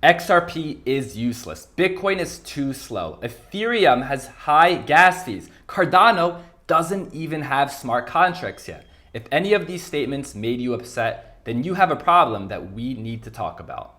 XRP is useless. Bitcoin is too slow. Ethereum has high gas fees. Cardano doesn't even have smart contracts yet. If any of these statements made you upset, then you have a problem that we need to talk about.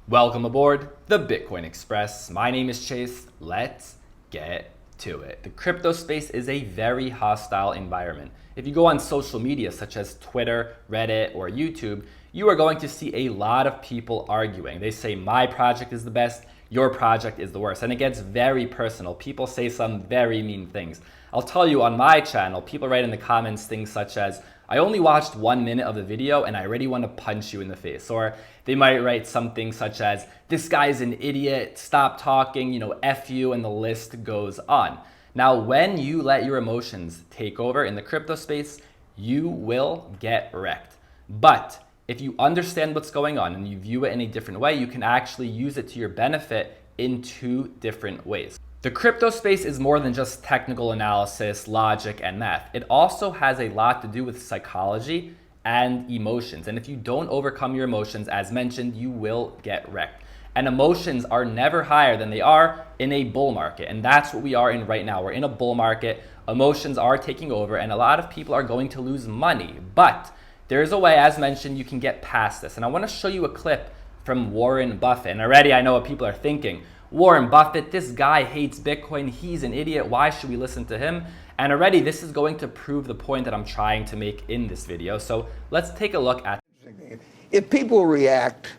Welcome aboard the Bitcoin Express. My name is Chase. Let's get to it. The crypto space is a very hostile environment. If you go on social media such as Twitter, Reddit, or YouTube, you are going to see a lot of people arguing. They say my project is the best, your project is the worst, and it gets very personal. People say some very mean things. I'll tell you, on my channel, people write in the comments things such as, I only watched 1 minute of the video and I already want to punch you in the face. Or they might write something such as, this guy's an idiot, stop talking, F you, and the list goes on. Now, when you let your emotions take over in the crypto space, you will get wrecked. But if you understand what's going on and you view it in a different way, you can actually use it to your benefit in 2 different ways. The crypto space is more than just technical analysis, logic, and math. It also has a lot to do with psychology and emotions. And if you don't overcome your emotions, as mentioned, you will get wrecked. And emotions are never higher than they are in a bull market. And that's what we are in right now. We're in a bull market. Emotions are taking over and a lot of people are going to lose money. But there's a way, as mentioned, you can get past this. And I want to show you a clip from Warren Buffett. And already I know what people are thinking. Warren Buffett, this guy hates Bitcoin. He's an idiot. Why should we listen to him? And already this is going to prove the point that I'm trying to make in this video. So let's take a look at it. If people react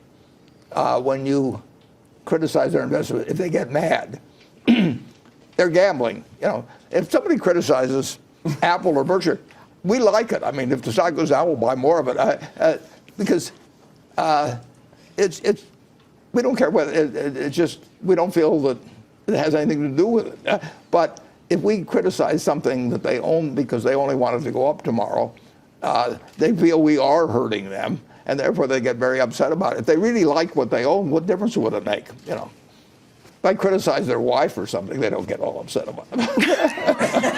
when you criticize their investment, if they get mad, they're gambling. If somebody criticizes Apple or Berkshire, we like it. I mean, if the stock goes down, we'll buy more of it because it's we don't care whether it's just we don't feel that it has anything to do with it. But if we criticize something that they own because they only want it to go up tomorrow, they feel we are hurting them, and therefore they get very upset about it. If they really like what they own, what difference would it make? If I criticize their wife or something, they don't get all upset about it.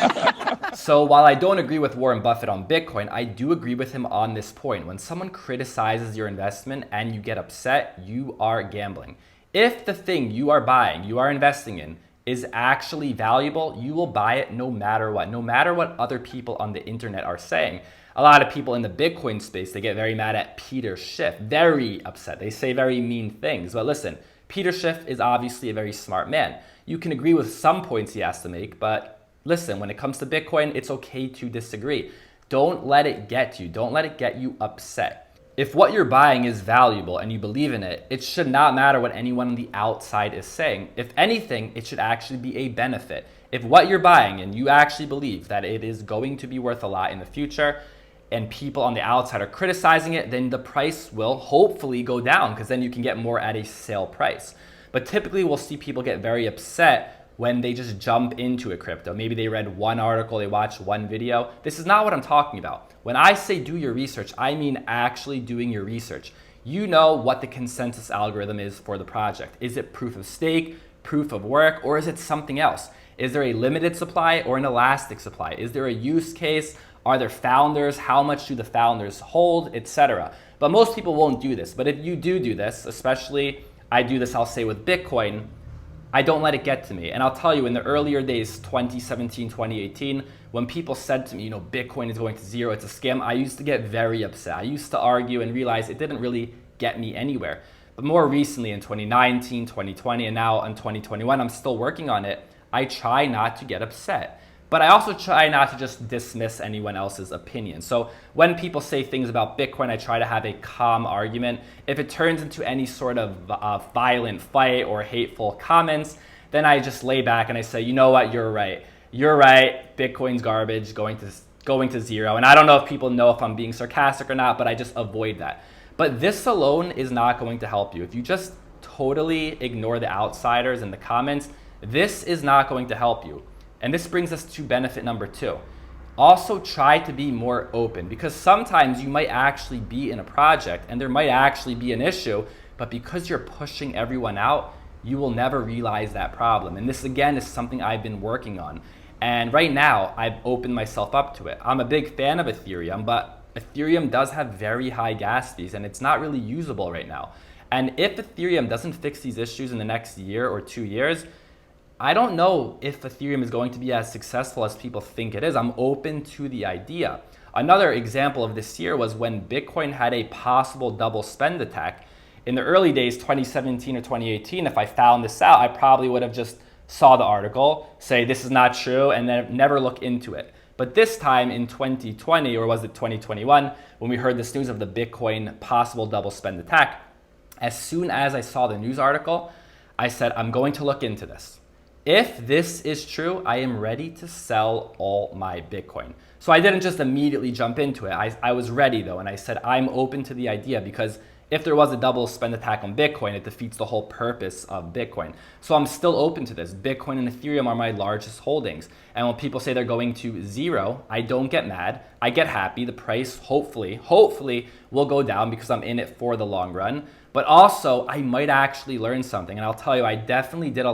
So while I don't agree with Warren Buffett on Bitcoin, I do agree with him on this point. When someone criticizes your investment and you get upset, you are gambling. If the thing you are buying, you are investing in, is actually valuable, you will buy it no matter what other people on the internet are saying. A lot of people in the Bitcoin space, they get very mad at Peter Schiff, very upset. They say very mean things. But listen, Peter Schiff is obviously a very smart man. You can agree with some points he has to make, but listen, when it comes to Bitcoin, it's okay to disagree. Don't let it get you. Don't let it get you upset. If what you're buying is valuable and you believe in it, it should not matter what anyone on the outside is saying. If anything, it should actually be a benefit. If what you're buying and you actually believe that it is going to be worth a lot in the future, and people on the outside are criticizing it, then the price will hopefully go down because then you can get more at a sale price. But typically we'll see people get very upset when they just jump into a crypto. Maybe they read one article, they watched one video. This is not what I'm talking about. When I say do your research, I mean actually doing your research. You know what the consensus algorithm is for the project. Is it proof of stake, proof of work, or is it something else? Is there a limited supply or an elastic supply? Is there a use case? Are there founders? How much do the founders hold, etc.? But most people won't do this. But if you do this, especially I do this, I'll say with Bitcoin, I don't let it get to me. And I'll tell you, in the earlier days, 2017, 2018, when people said to me, Bitcoin is going to zero, it's a scam, I used to get very upset. I used to argue and realize it didn't really get me anywhere. But more recently in 2019, 2020, and now in 2021, I'm still working on it. I try not to get upset. But I also try not to just dismiss anyone else's opinion. So when people say things about Bitcoin, I try to have a calm argument. If it turns into any sort of violent fight or hateful comments, then I just lay back and I say, you know what, you're right. You're right, Bitcoin's garbage, going to zero. And I don't know if people know if I'm being sarcastic or not, but I just avoid that. But this alone is not going to help you. If you just totally ignore the outsiders and the comments, this is not going to help you. And this brings us to benefit number 2. Also try to be more open, because sometimes you might actually be in a project and there might actually be an issue, but because you're pushing everyone out, you will never realize that problem. And this again is something I've been working on. And right now I've opened myself up to it. I'm a big fan of Ethereum, but Ethereum does have very high gas fees and it's not really usable right now. And if Ethereum doesn't fix these issues in the next year or 2 years, I don't know if Ethereum is going to be as successful as people think it is. I'm open to the idea. Another example of this year was when Bitcoin had a possible double spend attack. In the early days, 2017 or 2018, if I found this out, I probably would have just saw the article, say this is not true, and then never look into it. But this time in 2020, or was it 2021, when we heard this news of the Bitcoin possible double spend attack, as soon as I saw the news article, I said, I'm going to look into this. If this is true, I am ready to sell all my Bitcoin. So I didn't just immediately jump into it. I was ready though, and I said, I'm open to the idea because if there was a double spend attack on Bitcoin, it defeats the whole purpose of Bitcoin. So I'm still open to this. Bitcoin and Ethereum are my largest holdings. And when people say they're going to zero, I don't get mad. I get happy. The price hopefully will go down because I'm in it for the long run. But also I might actually learn something. And I'll tell you, I definitely did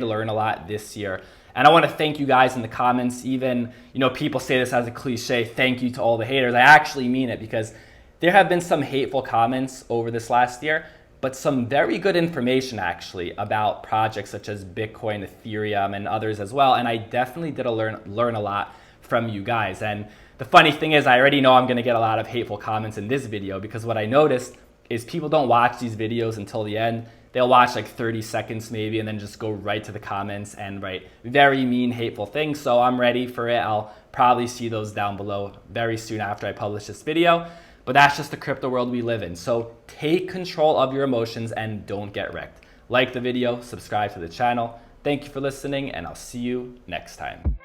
learn a lot this year. And I want to thank you guys in the comments. Even, people say this as a cliche, thank you to all the haters. I actually mean it because there have been some hateful comments over this last year, but some very good information actually about projects such as Bitcoin, Ethereum, and others as well. And I definitely did learn a lot from you guys. And the funny thing is, I already know I'm going to get a lot of hateful comments in this video because what I noticed is people don't watch these videos until the end. They'll watch like 30 seconds maybe and then just go right to the comments and write very mean, hateful things. So I'm ready for it. I'll probably see those down below very soon after I publish this video. But that's just the crypto world we live in. So take control of your emotions and don't get wrecked. Like the video, subscribe to the channel. Thank you for listening, and I'll see you next time.